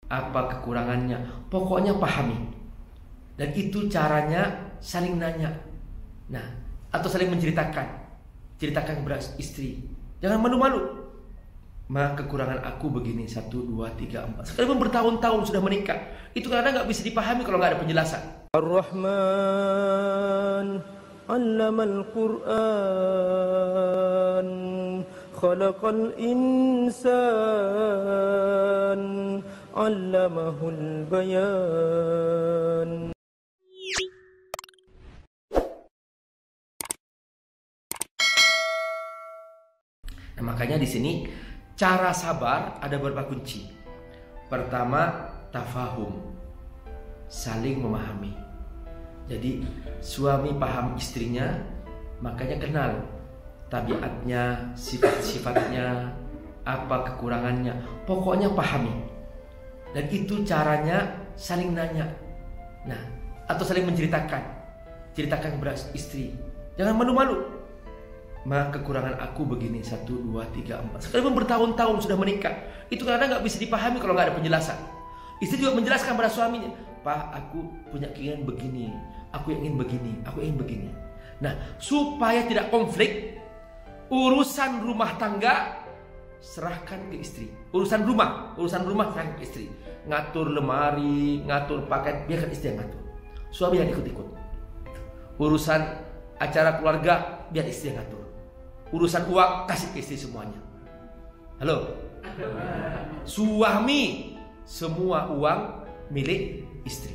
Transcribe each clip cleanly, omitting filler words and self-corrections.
apa kekurangannya, pokoknya pahami. Dan itu caranya saling nanya. Nah, atau saling menceritakan. Ceritakan kepada istri. Jangan malu-malu. Ma, kekurangan aku begini, 1, 2, 3, 4. Sekalipun bertahun-tahun sudah menikah, itu kadang nggak bisa dipahami kalau nggak ada penjelasan. Ar-Rahman 'allamal Qur'an, khalaqal insan, 'allamahul bayan. Nah, makanya di sini cara sabar ada beberapa kunci. Pertama, tafahum, saling memahami. Jadi suami paham istrinya, makanya kenal tabiatnya, sifat-sifatnya, apa kekurangannya, pokoknya pahami. Dan itu caranya saling nanya. Nah, atau saling menceritakan. Ceritakan kepada istri. Jangan malu-malu. Ma, kekurangan aku begini, 1, 2, 3, 4. Sekalipun bertahun-tahun sudah menikah, itu kadang nggak bisa dipahami kalau nggak ada penjelasan. Istri juga menjelaskan pada suaminya, Pak, aku punya keinginan begini, aku ingin begini, aku ingin begini. Nah, supaya tidak konflik, urusan rumah tangga serahkan ke istri. Urusan rumah serahkan ke istri. Ngatur lemari, ngatur pakaian, biarkan istri yang ngatur. Suami yang ikut-ikut. Urusan acara keluarga, biar istri yang ngatur. Urusan uang, kasih ke istri semuanya. Halo? Suami, semua uang milik istri.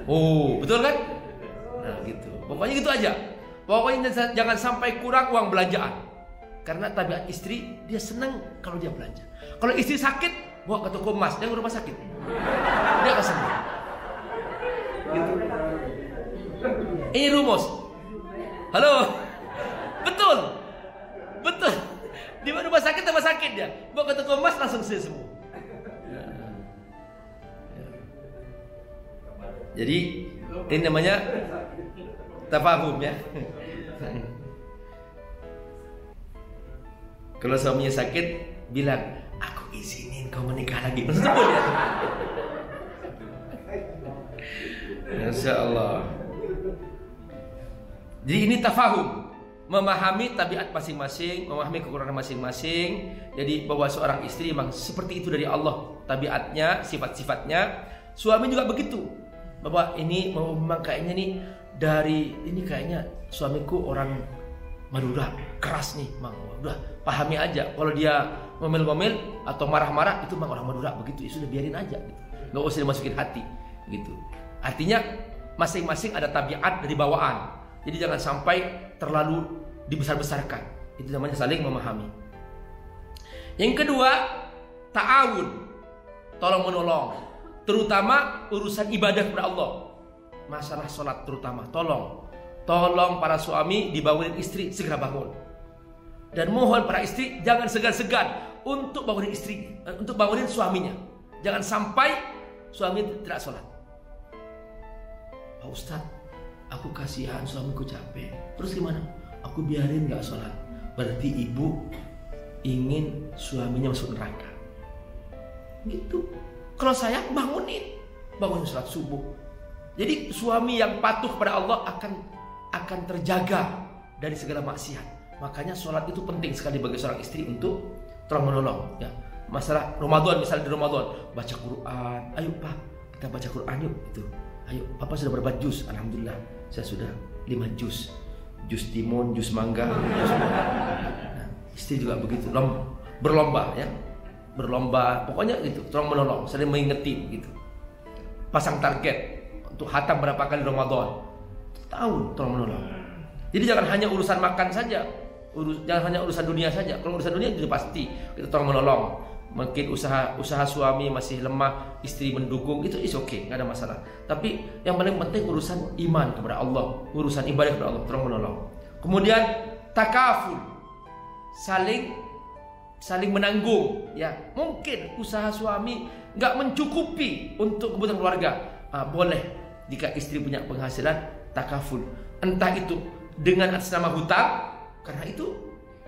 Oh, betul kan? Nah, gitu. Pokoknya gitu aja. Pokoknya jangan sampai kurang uang belanjaan. Karena tabiat istri, dia senang kalau dia belanja. Kalau istri sakit, bawa ke toko emas, jangan ke rumah sakit. Dia akan sembuh. Gitu. Ini rumus. Halo? Betul. Di rumah sakit tambah sakit dia. Bawa ke toko emas langsung sembuh. Jadi ini namanya tafahum ya. Kalau suaminya sakit, bilang, aku izinin kau menikah lagi. Maksudnya dia. Masya Allah. Jadi ini tafahum, memahami tabiat masing-masing, memahami kekurangan masing-masing. Jadi bahwa seorang istri memang seperti itu dari Allah, tabiatnya, sifat-sifatnya. Suami juga begitu, bahwa ini memang kayaknya nih kayaknya suamiku orang Madura, keras nih, mang. Udah pahami aja. Kalau dia ngomel-ngomel atau marah-marah, itu memang orang Madura begitu. Ya sudah, biarin aja, gitu. Nggak usah dimasukin hati, gitu. Artinya masing-masing ada tabiat dari bawaan. Jadi jangan sampai terlalu dibesar-besarkan. Itu namanya saling memahami. Yang kedua, ta'awun, tolong menolong, terutama urusan ibadah kepada Allah. Masalah sholat terutama, tolong para suami dibangunin istri, segera bangun. Dan mohon para istri jangan segan-segan untuk bangunin istri, untuk bangunin suaminya. Jangan sampai suami tidak sholat. Pak Ustadz, aku kasihan suamiku capek. Terus gimana? Aku biarin gak sholat. Berarti ibu ingin suaminya masuk neraka. Gitu. Kalau saya bangunin sholat subuh. Jadi suami yang patuh kepada Allah akan terjaga dari segala maksiat. Makanya sholat itu penting sekali bagi seorang istri untuk tolong menolong. Ya. Masalah Ramadan, misalnya di Ramadan, baca Quran. Ayo Pak, kita baca Quran yuk. Itu. Ayo, Papa sudah berapa jus? Alhamdulillah, saya sudah 5 jus. Jus timun, jus mangga. Nah, istri juga begitu, berlomba ya. Berlomba, pokoknya gitu, tolong menolong, sering mengingetin gitu. Pasang target untuk hatam berapa kali Ramadan. Tahun tolong menolong. Jadi jangan hanya urusan makan saja, jangan hanya urusan dunia saja. Kalau urusan dunia itu pasti kita tolong menolong. Mungkin usaha suami masih lemah, istri mendukung, itu is okay, nggak ada masalah. Tapi yang paling penting urusan iman kepada Allah, urusan ibadah kepada Allah, tolong menolong. Kemudian takaful, saling menanggung. Ya, mungkin usaha suami nggak mencukupi untuk kebutuhan keluarga. Boleh jika istri punya penghasilan, takaful. Entah itu dengan atas nama hutang, karena itu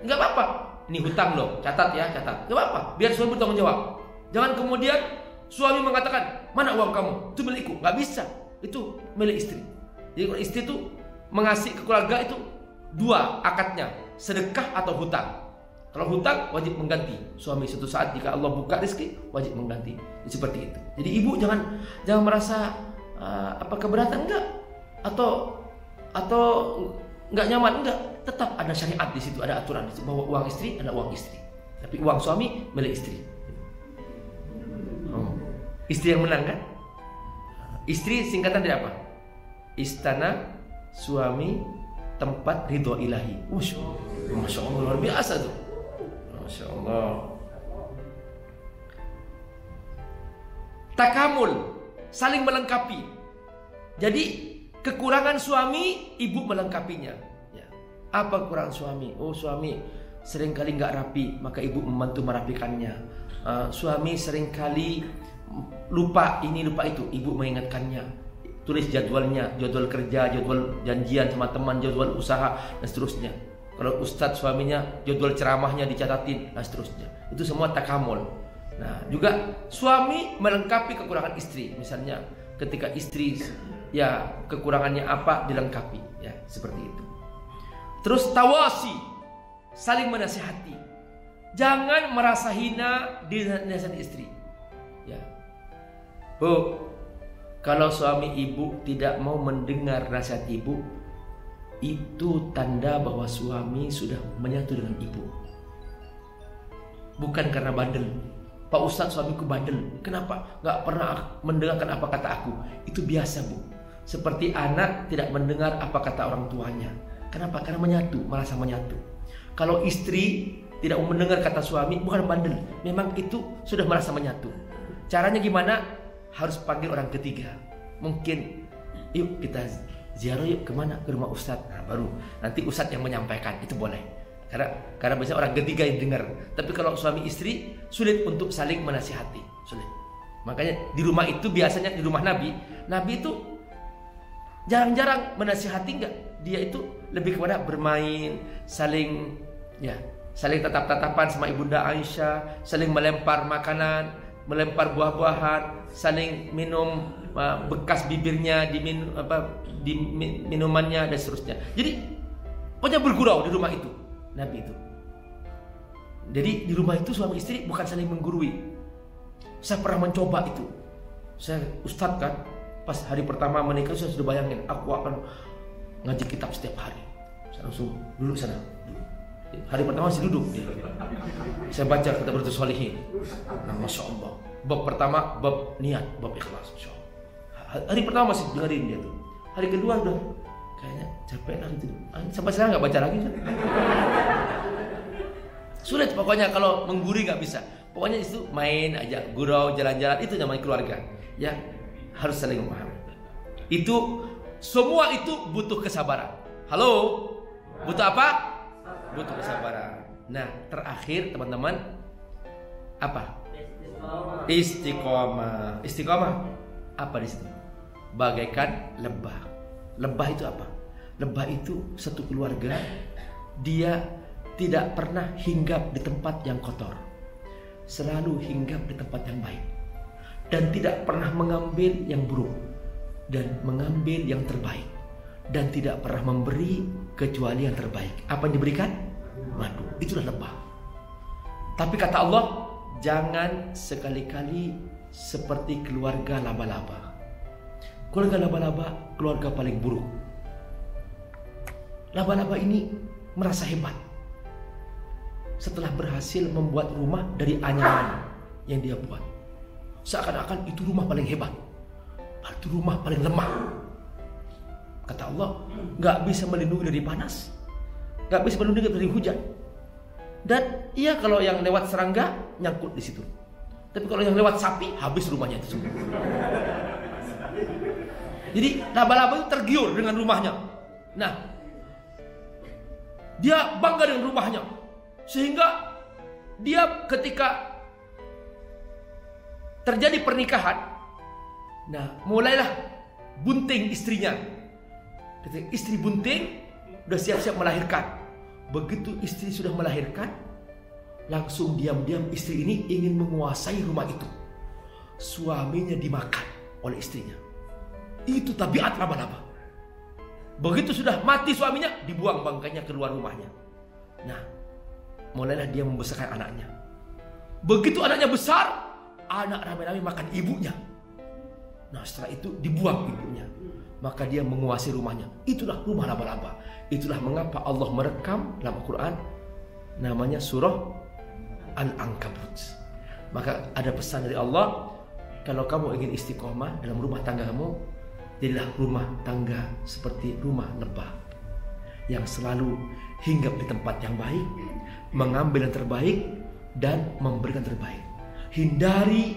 nggak apa-apa. Ini hutang loh, catat ya, catat. Gak apa-apa, biar suami bertanggung jawab. Jangan kemudian Suami mengatakan, mana uang kamu? Itu milikku. Nggak bisa. Itu milik istri. Jadi kalau istri itu mengasih ke keluarga itu dua akadnya, sedekah atau hutang. Kalau hutang wajib mengganti. Suami suatu saat jika Allah buka rezeki wajib mengganti. Seperti itu. Jadi ibu jangan merasa keberatan enggak atau enggak nyaman enggak. Tetap ada syariat di situ, ada aturan di situ bahwa uang istri adalah uang istri. Tapi uang suami milik istri. Istri yang menang kan? Istri singkatan dari apa? Istana suami tempat ridho ilahi. Masya Allah, luar biasa tuh. Masya Allah. Takamul, saling melengkapi. Jadi kekurangan suami, ibu melengkapinya. Ya. Apa kekurangan suami? Oh, suami seringkali nggak rapi, maka ibu membantu merapikannya. Suami seringkali lupa ini lupa itu, ibu mengingatkannya. Tulis jadwalnya, jadwal kerja, jadwal janjian sama teman, jadwal usaha dan seterusnya. Kalau ustadz suaminya jadwal ceramahnya dicatatin dan seterusnya. Itu semua takamul. Nah, juga suami melengkapi kekurangan istri. Misalnya ketika istri ya kekurangannya apa dilengkapi, ya seperti itu. Terus tawasi, saling menasihati. Jangan merasa hina di nasihat istri. Ya. Bu, kalau suami ibu tidak mau mendengar nasihat ibu, itu tanda bahwa suami sudah menyatu dengan ibu. Bukan karena bandel. Pak Ustadz, suamiku bandel. Kenapa? Gak pernah mendengarkan apa kata aku. Itu biasa, Bu. Seperti anak tidak mendengar apa kata orang tuanya. Kenapa? Karena menyatu, merasa menyatu. Kalau istri tidak mau mendengar kata suami, bukan bandel. Memang itu sudah merasa menyatu. Caranya gimana? Harus panggil orang ketiga. Mungkin, yuk kita ziarah yuk kemana? Ke rumah Ustadz. Nah, baru nanti Ustadz yang menyampaikan. Itu boleh. Karena biasanya orang ketiga yang dengar. Tapi kalau suami istri sulit untuk saling menasihati. Sulit. Makanya di rumah itu biasanya di rumah Nabi itu jarang-jarang menasihati enggak. Dia itu lebih kepada bermain, saling tatap-tatapan sama Ibunda Aisyah, saling melempar makanan, melempar buah-buahan, saling minum bekas bibirnya di minumannya dan seterusnya. Jadi pokoknya bergurau di rumah itu Nabi itu. Jadi di rumah itu suami istri bukan saling menggurui. Saya pernah mencoba itu. Saya ustadz kan, pas hari pertama menikah saya sudah bayangin aku akan ngaji kitab setiap hari. Saya langsung duduk sana. Hari pertama masih duduk. Saya baca kitab Riyadhus Shalihin. Nah, Masya Allah. Bab pertama bab niat, bab ikhlas. Masya Allah. Hari pertama masih dengerin dia tuh. Hari kedua udah kayaknya capek lah gitu. Sampai sekarang nggak baca lagi. Sulit pokoknya kalau menggurui nggak bisa. Pokoknya itu main aja, gurau, jalan-jalan, itu namanya keluarga. Ya harus saling memahami. Itu semua itu butuh kesabaran. Halo, butuh apa? Butuh kesabaran. Nah terakhir teman-teman apa? Istiqomah. Istiqomah apa di situ? Bagaikan lebah. Lebah itu apa? Lebah itu satu keluarga, dia tidak pernah hinggap di tempat yang kotor, selalu hinggap di tempat yang baik, dan tidak pernah mengambil yang buruk, dan mengambil yang terbaik, dan tidak pernah memberi kecuali yang terbaik. Apa yang diberikan? Madu. Itulah lebah. Tapi kata Allah, jangan sekali-kali seperti keluarga laba-laba. Keluarga laba-laba, keluarga paling buruk. Laba-laba ini merasa hebat setelah berhasil membuat rumah dari anyaman yang dia buat. Seakan-akan itu rumah paling hebat, itu rumah paling lemah. Kata Allah, gak bisa melindungi dari panas, gak bisa melindungi dari hujan. Dan iya kalau yang lewat serangga nyangkut di situ. Tapi kalau yang lewat sapi habis rumahnya itu semua. Jadi laba-laba itu tergiur dengan rumahnya. Nah, dia bangga dengan rumahnya, sehingga dia ketika terjadi pernikahan, nah mulailah bunting istrinya. Ketika istri bunting, udah siap-siap melahirkan. Begitu istri sudah melahirkan, langsung diam-diam istri ini ingin menguasai rumah itu. suaminya dimakan oleh istrinya. Itu tabiat laba-laba. Begitu sudah mati suaminya, dibuang bangkainya keluar rumahnya. Nah, mulailah dia membesarkan anaknya. Begitu anaknya besar, anak ramai-ramai makan ibunya. Nah, setelah itu dibuang ibunya. Maka dia menguasai rumahnya. Itulah rumah laba-laba. Itulah mengapa Allah merekam dalam Al-Quran namanya surah Al-Ankabut. Maka ada pesan dari Allah, kalau kamu ingin istiqomah dalam rumah tangga kamu, jadilah rumah tangga seperti rumah lebah yang selalu hinggap di tempat yang baik, mengambil yang terbaik dan memberikan terbaik. Hindari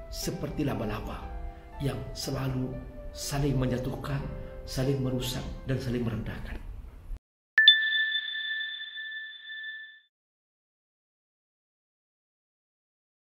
seperti laba-laba yang selalu saling menjatuhkan, saling merusak dan saling merendahkan.